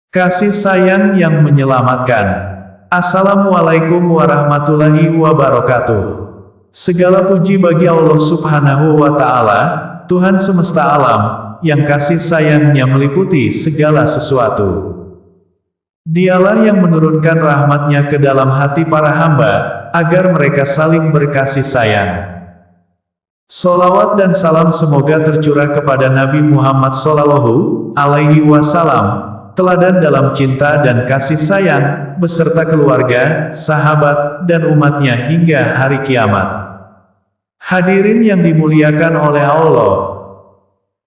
Kasih sayang yang menyelamatkan. Assalamualaikum warahmatullahi wabarakatuh. Segala puji bagi Allah Subhanahu wa Ta'ala, Tuhan semesta alam, yang kasih sayangnya meliputi segala sesuatu. Dialah yang menurunkan rahmatnya ke dalam hati para hamba, agar mereka saling berkasih sayang. Sholawat dan salam semoga tercurah kepada Nabi Muhammad Sallallahu Alaihi Wasallam, teladan dalam cinta dan kasih sayang, beserta keluarga, sahabat, dan umatnya hingga hari kiamat. Hadirin yang dimuliakan oleh Allah,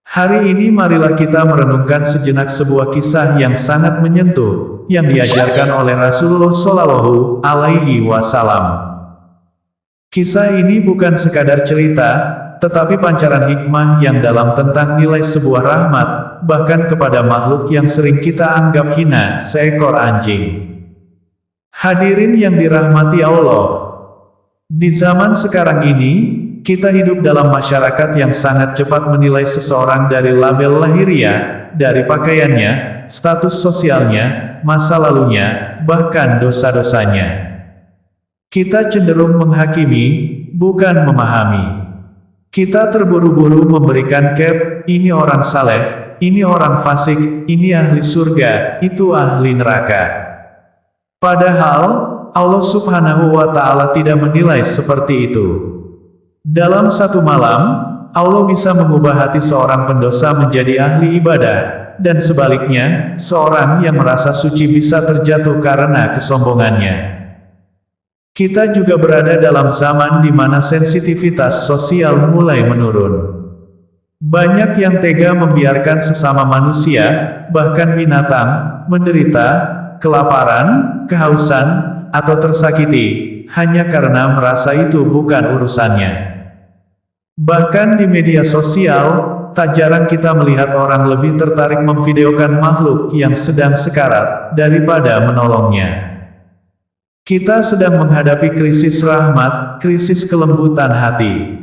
hari ini marilah kita merenungkan sejenak sebuah kisah yang sangat menyentuh, yang diajarkan oleh Rasulullah Shallallahu Alaihi Wasallam. Kisah ini bukan sekadar cerita, tetapi pancaran hikmah yang dalam tentang nilai sebuah rahmat, bahkan kepada makhluk yang sering kita anggap hina, seekor anjing. Hadirin yang dirahmati Allah, di zaman sekarang ini, kita hidup dalam masyarakat yang sangat cepat menilai seseorang dari label lahiriah, dari pakaiannya, status sosialnya, masa lalunya, bahkan dosa-dosanya. Kita cenderung menghakimi, bukan memahami. Kita terburu-buru memberikan cap, ini orang saleh, ini orang fasik, ini ahli surga, itu ahli neraka. Padahal, Allah Subhanahu wa Ta'ala tidak menilai seperti itu. Dalam satu malam, Allah bisa mengubah hati seorang pendosa menjadi ahli ibadah, dan sebaliknya, seorang yang merasa suci bisa terjatuh karena kesombongannya. Kita juga berada dalam zaman di mana sensitivitas sosial mulai menurun. Banyak yang tega membiarkan sesama manusia, bahkan binatang, menderita, kelaparan, kehausan, atau tersakiti, hanya karena merasa itu bukan urusannya. Bahkan di media sosial, tak jarang kita melihat orang lebih tertarik memvideokan makhluk yang sedang sekarat, daripada menolongnya. Kita sedang menghadapi krisis rahmat, krisis kelembutan hati.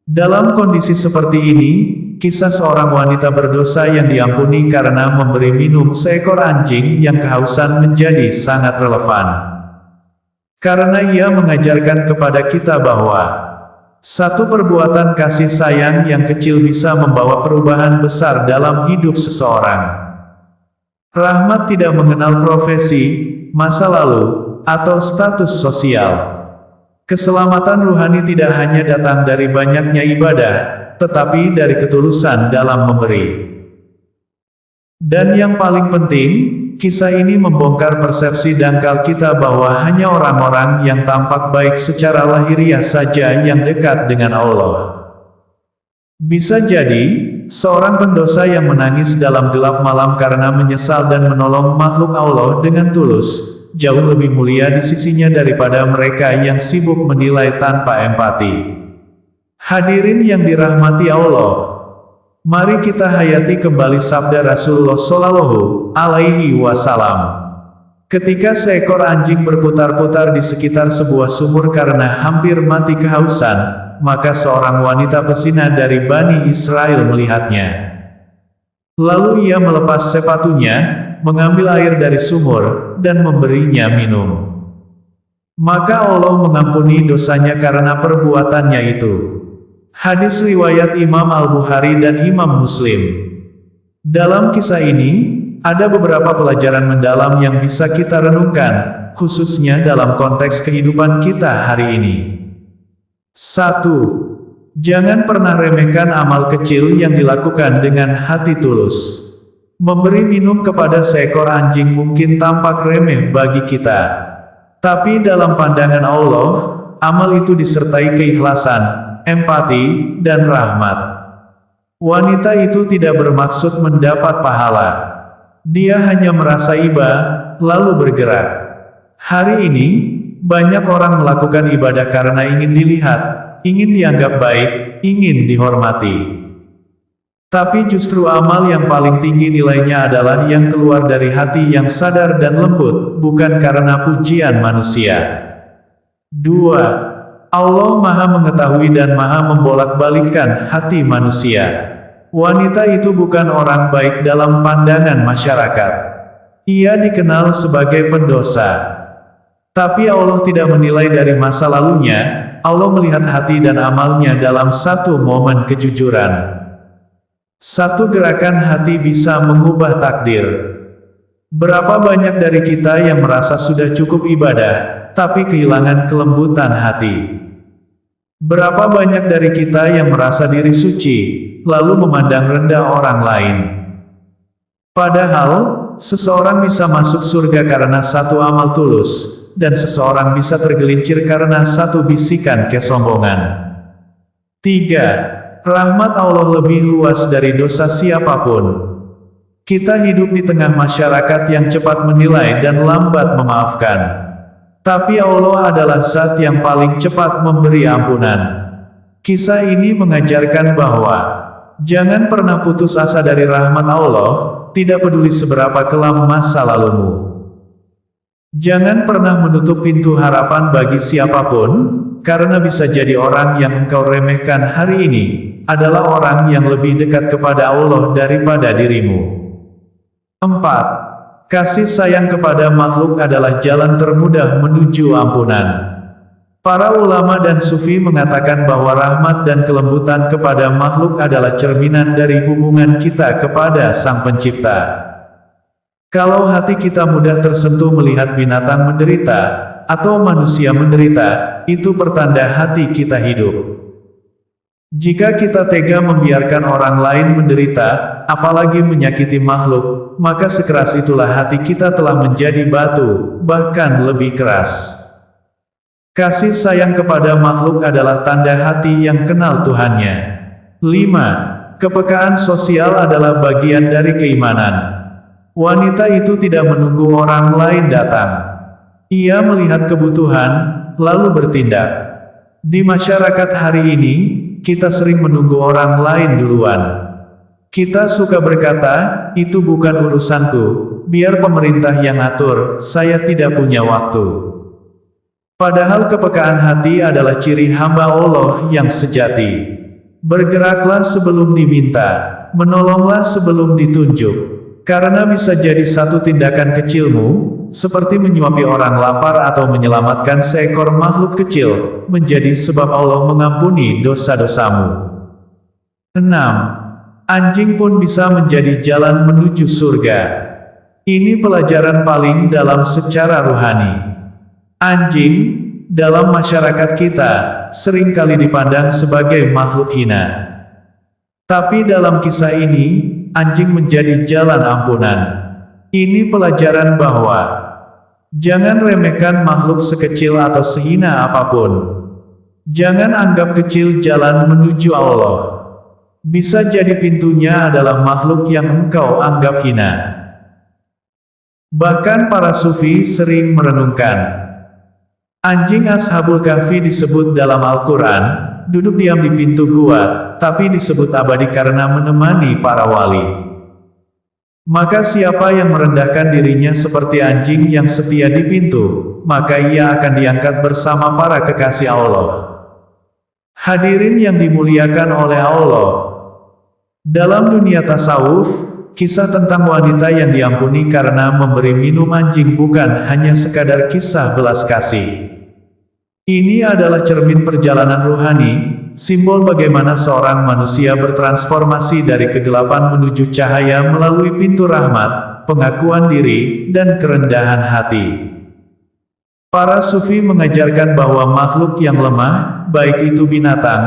Dalam kondisi seperti ini, kisah seorang wanita berdosa yang diampuni karena memberi minum seekor anjing yang kehausan menjadi sangat relevan. Karena ia mengajarkan kepada kita bahwa satu perbuatan kasih sayang yang kecil bisa membawa perubahan besar dalam hidup seseorang. Rahmat tidak mengenal profesi, masa lalu, atau status sosial. Keselamatan ruhani tidak hanya datang dari banyaknya ibadah, tetapi dari ketulusan dalam memberi. Dan yang paling penting, kisah ini membongkar persepsi dangkal kita bahwa hanya orang-orang yang tampak baik secara lahiriah saja yang dekat dengan Allah. Bisa jadi, seorang pendosa yang menangis dalam gelap malam karena menyesal dan menolong makhluk Allah dengan tulus, jauh lebih mulia di sisinya daripada mereka yang sibuk menilai tanpa empati. Hadirin yang dirahmati Allah, mari kita hayati kembali sabda Rasulullah Shallallahu Alaihi Wasallam. Ketika seekor anjing berputar-putar di sekitar sebuah sumur karena hampir mati kehausan, maka seorang wanita pesina dari Bani Israel melihatnya. Lalu ia melepas sepatunya, mengambil air dari sumur, dan memberinya minum. Maka Allah mengampuni dosanya karena perbuatannya itu. Hadis riwayat Imam Al-Bukhari dan Imam Muslim. Dalam kisah ini, ada beberapa pelajaran mendalam yang bisa kita renungkan, khususnya dalam konteks kehidupan kita hari ini. 1. Jangan pernah remehkan amal kecil yang dilakukan dengan hati tulus. Memberi minum kepada seekor anjing mungkin tampak remeh bagi kita. Tapi dalam pandangan Allah, amal itu disertai keikhlasan, empati, dan rahmat. Wanita itu tidak bermaksud mendapat pahala. Dia hanya merasa iba, lalu bergerak. Hari ini, banyak orang melakukan ibadah karena ingin dilihat, ingin dianggap baik, ingin dihormati. Tapi justru amal yang paling tinggi nilainya adalah yang keluar dari hati yang sadar dan lembut, bukan karena pujian manusia. 2. Allah Maha Mengetahui dan Maha Membolak-balikkan hati manusia. Wanita itu bukan orang baik dalam pandangan masyarakat. Ia dikenal sebagai pendosa. Tapi Allah tidak menilai dari masa lalunya, Allah melihat hati dan amalnya dalam satu momen kejujuran. Satu gerakan hati bisa mengubah takdir. Berapa banyak dari kita yang merasa sudah cukup ibadah, tapi kehilangan kelembutan hati? Berapa banyak dari kita yang merasa diri suci, lalu memandang rendah orang lain? Padahal, seseorang bisa masuk surga karena satu amal tulus, dan seseorang bisa tergelincir karena satu bisikan kesombongan. 3. Rahmat Allah lebih luas dari dosa siapapun. Kita hidup di tengah masyarakat yang cepat menilai dan lambat memaafkan. Tapi Allah adalah zat yang paling cepat memberi ampunan. Kisah ini mengajarkan bahwa jangan pernah putus asa dari rahmat Allah, tidak peduli seberapa kelam masa lalumu. Jangan pernah menutup pintu harapan bagi siapapun, karena bisa jadi orang yang engkau remehkan hari ini adalah orang yang lebih dekat kepada Allah daripada dirimu. 4. Kasih sayang kepada makhluk adalah jalan termudah menuju ampunan. Para ulama dan sufi mengatakan bahwa rahmat dan kelembutan kepada makhluk adalah cerminan dari hubungan kita kepada Sang Pencipta. Kalau hati kita mudah tersentuh melihat binatang menderita, atau manusia menderita, itu pertanda hati kita hidup. Jika kita tega membiarkan orang lain menderita, apalagi menyakiti makhluk, maka sekeras itulah hati kita telah menjadi batu, bahkan lebih keras. Kasih sayang kepada makhluk adalah tanda hati yang kenal Tuhannya. 5. Kepekaan sosial adalah bagian dari keimanan. Wanita itu tidak menunggu orang lain datang. Ia melihat kebutuhan, lalu bertindak. Di masyarakat hari ini, kita sering menunggu orang lain duluan. Kita suka berkata, itu bukan urusanku, biar pemerintah yang atur, saya tidak punya waktu. Padahal kepekaan hati adalah ciri hamba Allah yang sejati. Bergeraklah sebelum diminta, menolonglah sebelum ditunjuk. Karena bisa jadi satu tindakan kecilmu, seperti menyuapi orang lapar atau menyelamatkan seekor makhluk kecil, menjadi sebab Allah mengampuni dosa-dosamu. 6. Anjing pun bisa menjadi jalan menuju surga. Ini pelajaran paling dalam secara rohani. Anjing, dalam masyarakat kita, seringkali dipandang sebagai makhluk hina. Tapi dalam kisah ini, anjing menjadi jalan ampunan. Ini pelajaran bahwa jangan remehkan makhluk sekecil atau sehina apapun. Jangan anggap kecil jalan menuju Allah. Bisa jadi pintunya adalah makhluk yang engkau anggap hina. Bahkan para sufi sering merenungkan. Anjing Ashabul Kahfi disebut dalam Al-Quran, duduk diam di pintu gua, tapi disebut abadi karena menemani para wali. Maka siapa yang merendahkan dirinya seperti anjing yang setia di pintu, maka ia akan diangkat bersama para kekasih Allah. Hadirin yang dimuliakan oleh Allah. Dalam dunia tasawuf, kisah tentang wanita yang diampuni karena memberi minum anjing bukan hanya sekadar kisah belas kasih. Ini adalah cermin perjalanan ruhani, simbol bagaimana seorang manusia bertransformasi dari kegelapan menuju cahaya melalui pintu rahmat, pengakuan diri, dan kerendahan hati. Para sufi mengajarkan bahwa makhluk yang lemah, baik itu binatang,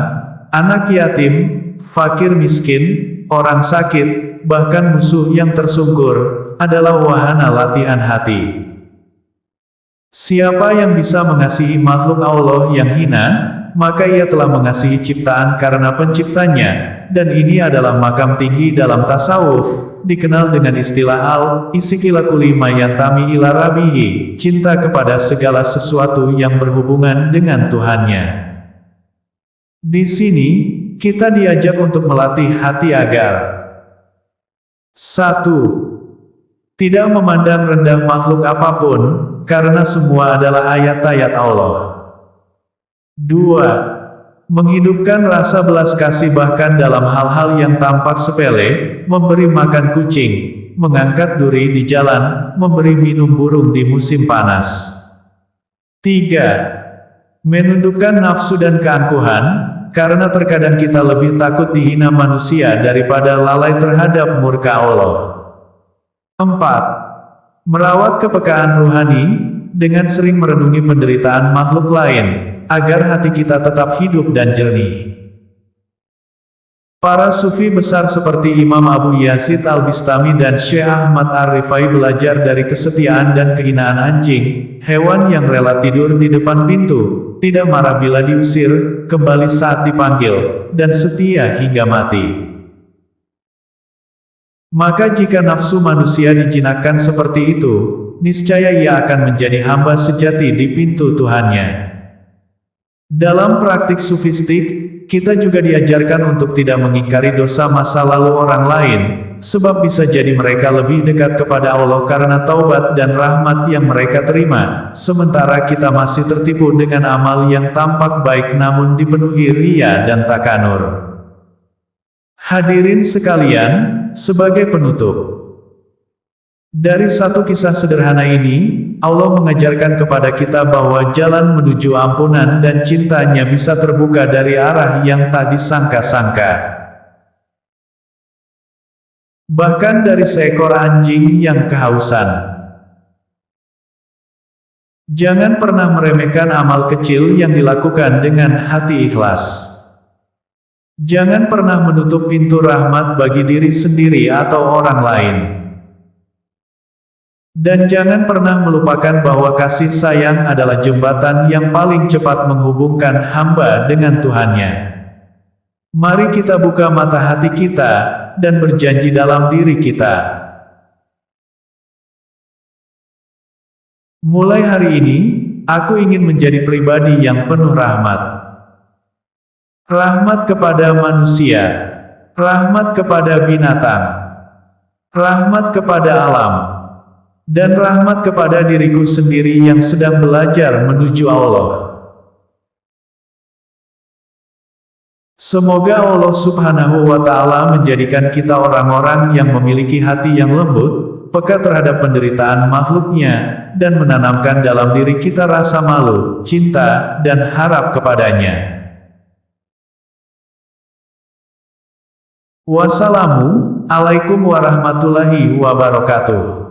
anak yatim, fakir miskin, orang sakit, bahkan musuh yang tersungkur, adalah wahana latihan hati. Siapa yang bisa mengasihi makhluk Allah yang hina, maka ia telah mengasihi ciptaan karena penciptanya, dan ini adalah makam tinggi dalam tasawuf, dikenal dengan istilah al-isik ila kulli ma yantami ila rabbihi, cinta kepada segala sesuatu yang berhubungan dengan Tuhannya. Di sini, kita diajak untuk melatih hati agar 1. Tidak memandang rendah makhluk apapun, karena semua adalah ayat-ayat Allah. 2. Menghidupkan rasa belas kasih bahkan dalam hal-hal yang tampak sepele, memberi makan kucing, mengangkat duri di jalan, memberi minum burung di musim panas. 3. Menundukkan nafsu dan keangkuhan, karena terkadang kita lebih takut dihina manusia daripada lalai terhadap murka Allah. 4. Merawat kepekaan rohani, dengan sering merenungi penderitaan makhluk lain, agar hati kita tetap hidup dan jernih. Para sufi besar seperti Imam Abu Yazid Al-Bistami dan Syekh Ahmad Ar-Rifai belajar dari kesetiaan dan kehinaan anjing, hewan yang rela tidur di depan pintu, tidak marah bila diusir, kembali saat dipanggil, dan setia hingga mati. Maka jika nafsu manusia dijinakkan seperti itu, niscaya ia akan menjadi hamba sejati di pintu Tuhannya. Dalam praktik sufistik, kita juga diajarkan untuk tidak mengingkari dosa masa lalu orang lain, sebab bisa jadi mereka lebih dekat kepada Allah karena taubat dan rahmat yang mereka terima, sementara kita masih tertipu dengan amal yang tampak baik namun dipenuhi ria dan takanur. Hadirin sekalian, sebagai penutup, dari satu kisah sederhana ini, Allah mengajarkan kepada kita bahwa jalan menuju ampunan dan cintanya bisa terbuka dari arah yang tak disangka-sangka. Bahkan dari seekor anjing yang kehausan. Jangan pernah meremehkan amal kecil yang dilakukan dengan hati ikhlas. Jangan pernah menutup pintu rahmat bagi diri sendiri atau orang lain. Dan jangan pernah melupakan bahwa kasih sayang adalah jembatan yang paling cepat menghubungkan hamba dengan Tuhannya. Mari kita buka mata hati kita, dan berjanji dalam diri kita. Mulai hari ini, aku ingin menjadi pribadi yang penuh rahmat. Rahmat kepada manusia. Rahmat kepada binatang. Rahmat kepada alam. Dan rahmat kepada diriku sendiri yang sedang belajar menuju Allah. Semoga Allah Subhanahu wa Ta'ala menjadikan kita orang-orang yang memiliki hati yang lembut, peka terhadap penderitaan makhluknya, dan menanamkan dalam diri kita rasa malu, cinta, dan harap kepadanya. Wassalamualaikum warahmatullahi wabarakatuh.